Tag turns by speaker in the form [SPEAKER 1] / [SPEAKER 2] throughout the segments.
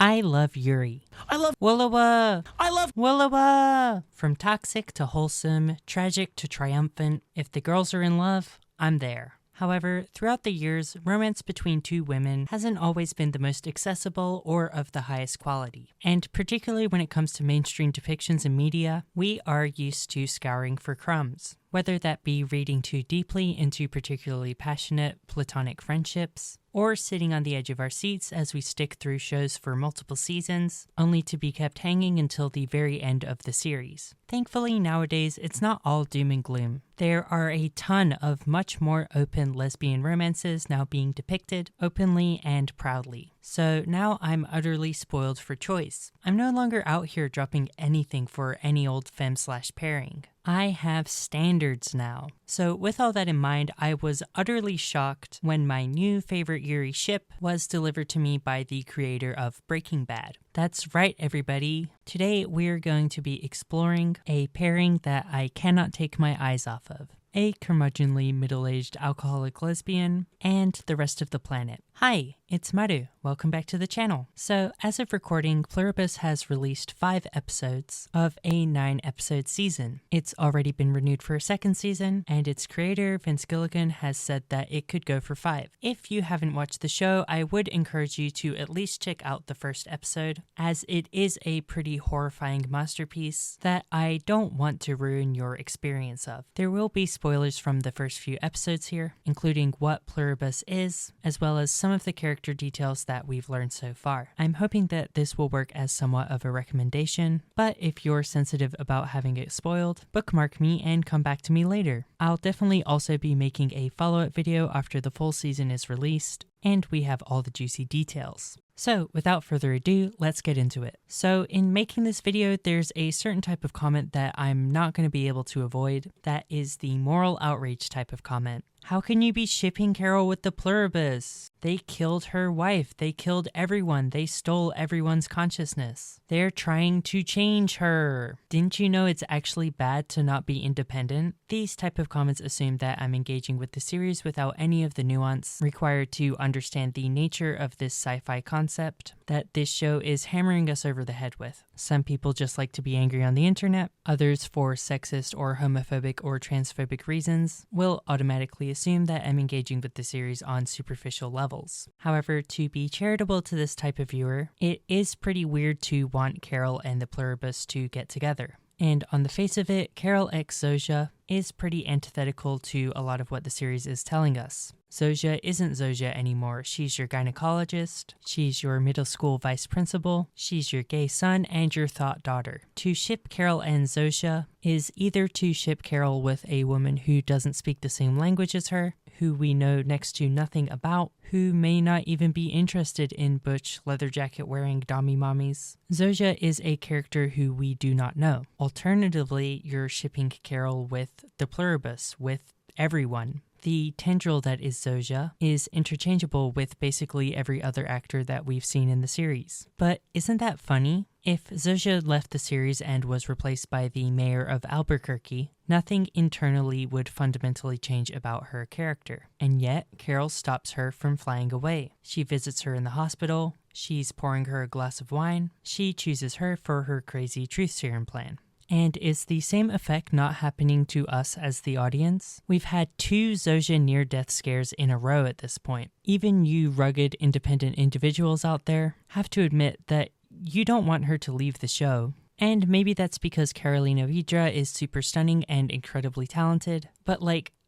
[SPEAKER 1] I love Yuri. I love Willowa. I love Willowa. From toxic to wholesome, tragic to triumphant, if the girls are in love, I'm there. However, throughout the years, romance between two women hasn't always been the most accessible or of the highest quality. And particularly when it comes to mainstream depictions in media, we are used to scouring for crumbs. Whether that be reading too deeply into particularly passionate platonic friendships, or sitting on the edge of our seats as we stick through shows for multiple seasons, only to be kept hanging until the very end of the series. Thankfully, nowadays, it's not all doom and gloom. There are a ton of much more open lesbian romances now being depicted openly and proudly. So now I'm utterly spoiled for choice. I'm no longer out here dropping anything for any old femme/pairing. I have standards now. So with all that in mind, I was utterly shocked when my new favorite Yuri ship was delivered to me by the creator of Breaking Bad. That's right, everybody. Today we're going to be exploring a pairing that I cannot take my eyes off of. A curmudgeonly middle-aged alcoholic lesbian, and the rest of the planet. Hi, it's Maru. Welcome back to the channel. So, as of recording, Pluribus has released 5 episodes of a 9-episode season. It's already been renewed for a second season, and its creator, Gilligan, has said that it could go for 5. If you haven't watched the show, I would encourage you to at least check out the first episode, as it is a pretty horrifying masterpiece that I don't want to ruin your experience of. There will be spoilers from the first few episodes here, including what Pluribus is, as well as some of the character details that we've learned so far. I'm hoping that this will work as somewhat of a recommendation, but if you're sensitive about having it spoiled, bookmark me and come back to me later. I'll definitely also be making a follow-up video after the full season is released, and we have all the juicy details. So, without further ado, let's get into it. So, in making this video, there's a certain type of comment that I'm not going to be able to avoid. That is the moral outrage type of comment. How can you be shipping Carol with the Pluribus? They killed her wife. They killed everyone. They stole everyone's consciousness. They're trying to change her. Didn't you know it's actually bad to not be independent? These type of comments assume that I'm engaging with the series without any of the nuance required to understand the nature of this sci-fi concept that this show is hammering us over the head with. Some people just like to be angry on the internet. Others, for sexist or homophobic or transphobic reasons, will automatically assume that I'm engaging with the series on superficial levels. However, to be charitable to this type of viewer, it is pretty weird to want Carol and the Pluribus to get together. And on the face of it, Carol x Zosia is pretty antithetical to a lot of what the series is telling us. Zosia isn't Zosia anymore. She's your gynecologist, she's your middle school vice principal, she's your gay son, and your thought daughter. To ship Carol and Zosia is either to ship Carol with a woman who doesn't speak the same language as her, who we know next to nothing about, who may not even be interested in butch leather jacket wearing dommy mommies. Zosia is a character who we do not know. Alternatively, you're shipping Carol with the Pluribus, with everyone. The tendril that is Zosia is interchangeable with basically every other actor that we've seen in the series. But isn't that funny? If Zosia left the series and was replaced by the mayor of Albuquerque, nothing internally would fundamentally change about her character. And yet, Carol stops her from flying away. She visits her in the hospital, she's pouring her a glass of wine, she chooses her for her crazy truth serum plan. And is the same effect not happening to us as the audience? We've had 2 Zosia near-death scares in a row at this point. Even you rugged, independent individuals out there have to admit that you don't want her to leave the show. And maybe that's because Carolina Vidra is super stunning and incredibly talented, but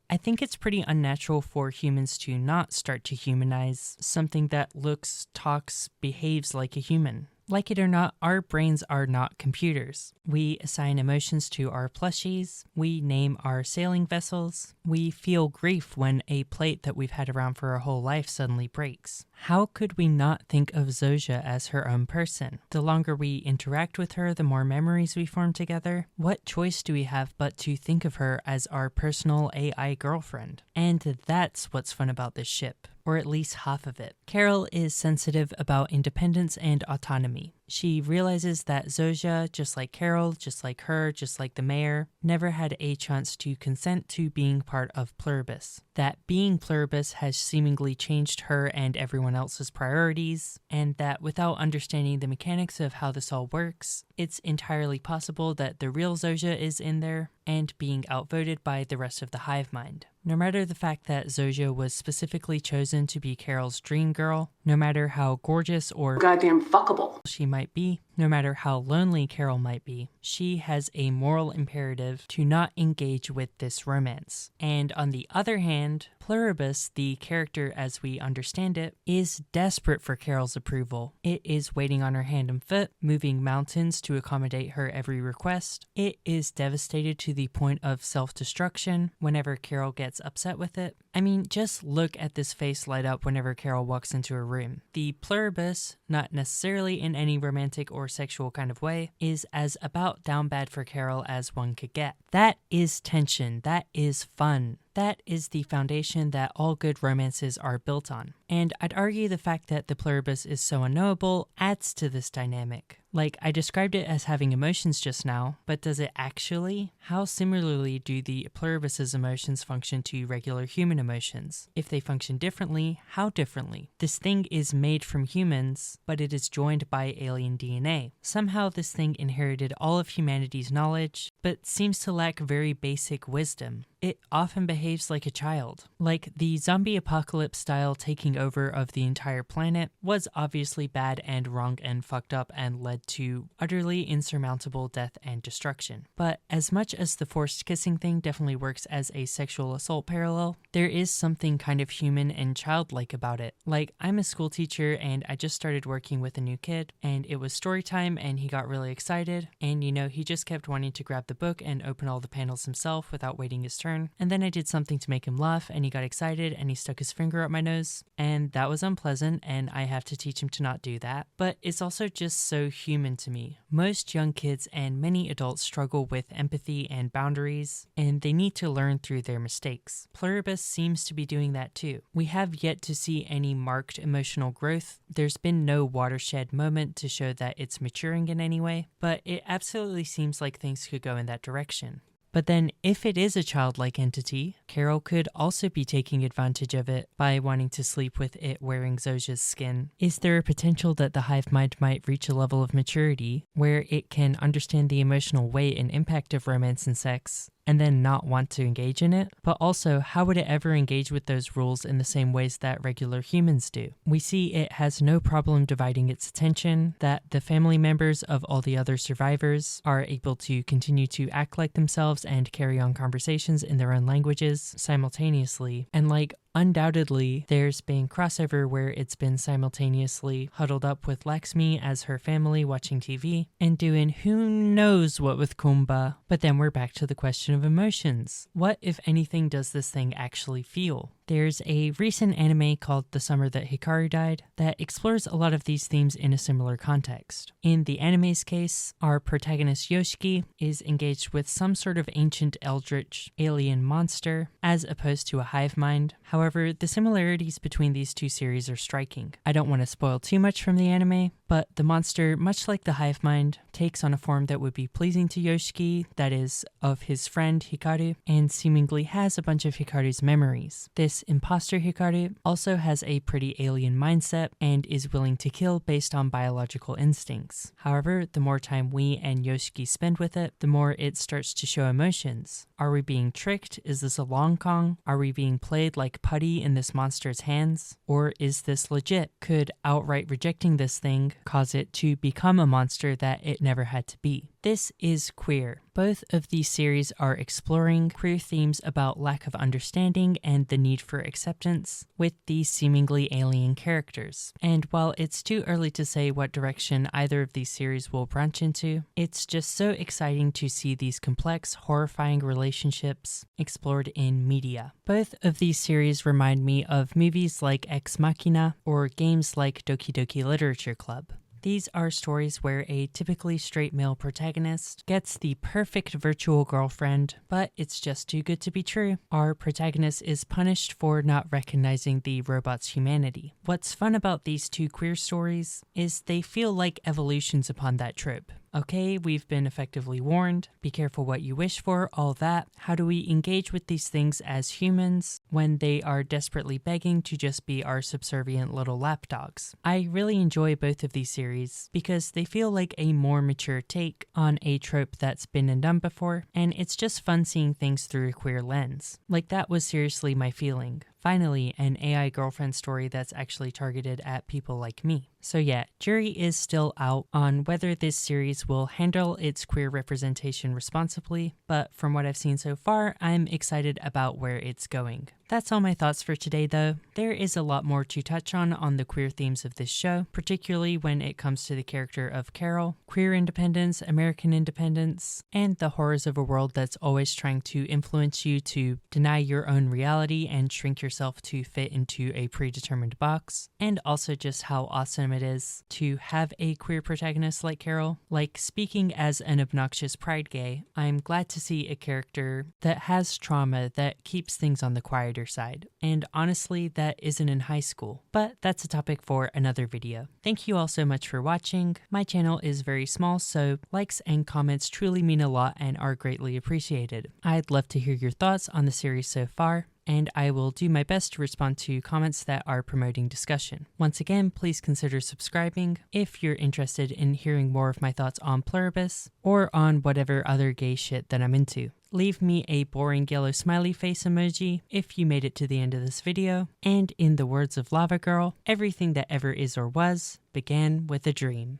[SPEAKER 1] I think it's pretty unnatural for humans to not start to humanize something that looks, talks, behaves like a human. Like it or not, our brains are not computers. We assign emotions to our plushies, we name our sailing vessels, we feel grief when a plate that we've had around for our whole life suddenly breaks. How could we not think of Zosia as her own person? The longer we interact with her, the more memories we form together. What choice do we have but to think of her as our personal AI girlfriend? And that's what's fun about this ship. Or at least half of it. Carol is sensitive about independence and autonomy. She realizes that Zosia, just like Carol, just like her, just like the mayor, never had a chance to consent to being part of Pluribus. That being Pluribus has seemingly changed her and everyone else's priorities, and that without understanding the mechanics of how this all works, it's entirely possible that the real Zosia is in there and being outvoted by the rest of the hive mind. No matter the fact that Zosia was specifically chosen to be Carol's dream girl, no matter how gorgeous or
[SPEAKER 2] goddamn fuckable
[SPEAKER 1] she might be, no matter how lonely Carol might be, she has a moral imperative to not engage with this romance. And on the other hand, Pluribus, the character as we understand it, is desperate for Carol's approval. It is waiting on her hand and foot, moving mountains to accommodate her every request. It is devastated to the point of self-destruction whenever Carol gets upset with it. I mean, just look at this face light up whenever Carol walks into a room. The Pluribus, not necessarily in any romantic or sexual kind of way, is as about down bad for Carol as one could get. That is tension. That is fun. That is the foundation that all good romances are built on. And I'd argue the fact that the Pluribus is so unknowable adds to this dynamic. Like, I described it as having emotions just now, but does it actually? How similarly do the Pluribus's emotions function to regular human emotions? If they function differently, how differently? This thing is made from humans, but it is joined by alien DNA. Somehow this thing inherited all of humanity's knowledge, but seems to lack very basic wisdom. It often behaves like a child. Like, the zombie apocalypse style taking over of the entire planet was obviously bad and wrong and fucked up and led to utterly insurmountable death and destruction. But as much as the forced kissing thing definitely works as a sexual assault parallel, there is something kind of human and childlike about it. Like, I'm a school teacher and I just started working with a new kid, and it was story time and he got really excited, and he just kept wanting to grab the book and open all the panels himself without waiting his turn. And then I did something to make him laugh and he got excited and he stuck his finger up my nose, and that was unpleasant and I have to teach him to not do that. But it's also just so human to me. Most young kids and many adults struggle with empathy and boundaries, and they need to learn through their mistakes. Pluribus seems to be doing that too. We have yet to see any marked emotional growth. There's been no watershed moment to show that it's maturing in any way, but it absolutely seems like things could go in that direction. But then, if it is a childlike entity, Carol could also be taking advantage of it by wanting to sleep with it wearing Zosia's skin. Is there a potential that the hive mind might reach a level of maturity where it can understand the emotional weight and impact of romance and sex, and then not want to engage in it? But also, how would it ever engage with those rules in the same ways that regular humans do? We see it has no problem dividing its attention, that the family members of all the other survivors are able to continue to act like themselves and carry on conversations in their own languages simultaneously, and undoubtedly, there's been crossover where it's been simultaneously huddled up with Lakshmi as her family watching TV and doing who knows what with Kumba. But then we're back to the question of emotions. What, if anything, does this thing actually feel? There's a recent anime called The Summer That Hikaru Died that explores a lot of these themes in a similar context. In the anime's case, our protagonist Yoshiki is engaged with some sort of ancient eldritch alien monster as opposed to a hive mind. However, the similarities between these two series are striking. I don't want to spoil too much from the anime, but the monster, much like the hive mind, takes on a form that would be pleasing to Yoshiki, that is, of his friend Hikaru, and seemingly has a bunch of Hikaru's memories. This imposter Hikaru also has a pretty alien mindset and is willing to kill based on biological instincts. However, the more time we and Yoshiki spend with it, the more it starts to show emotions. Are we being tricked? Is this a long con? Are we being played like putty in this monster's hands? Or is this legit? Could outright rejecting this thing cause it to become a monster that it never had to be? This is queer. Both of these series are exploring queer themes about lack of understanding and the need for acceptance with these seemingly alien characters. And while it's too early to say what direction either of these series will branch into, it's just so exciting to see these complex, horrifying relationships explored in media. Both of these series remind me of movies like Ex Machina or games like Doki Doki Literature Club. These are stories where a typically straight male protagonist gets the perfect virtual girlfriend, but it's just too good to be true. Our protagonist is punished for not recognizing the robot's humanity. What's fun about these two queer stories is they feel like evolutions upon that trope. Okay, we've been effectively warned. Be careful what you wish for, all that. How do we engage with these things as humans when they are desperately begging to just be our subservient little lapdogs? I really enjoy both of these series because they feel like a more mature take on a trope that's been and done before, and it's just fun seeing things through a queer lens. Like, that was seriously my feeling. Finally, an AI girlfriend story that's actually targeted at people like me. So yeah, jury is still out on whether this series will handle its queer representation responsibly, but from what I've seen so far, I'm excited about where it's going. That's all my thoughts for today though. There is a lot more to touch on the queer themes of this show, particularly when it comes to the character of Carol, queer independence, American independence, and the horrors of a world that's always trying to influence you to deny your own reality and shrink yourself to fit into a predetermined box, and also just how awesome it is to have a queer protagonist like Carol. Like, speaking as an obnoxious pride gay, I'm glad to see a character that has trauma that keeps things on the quieter side, and honestly that isn't in high school, but that's a topic for another video. Thank you all so much for watching. My channel is very small, so likes and comments truly mean a lot and are greatly appreciated. I'd love to hear your thoughts on the series so far, and I will do my best to respond to comments that are promoting discussion. Once again, please consider subscribing if you're interested in hearing more of my thoughts on Pluribus or on whatever other gay shit that I'm into. Leave me a boring yellow smiley face emoji if you made it to the end of this video, and in the words of Lava Girl, everything that ever is or was began with a dream.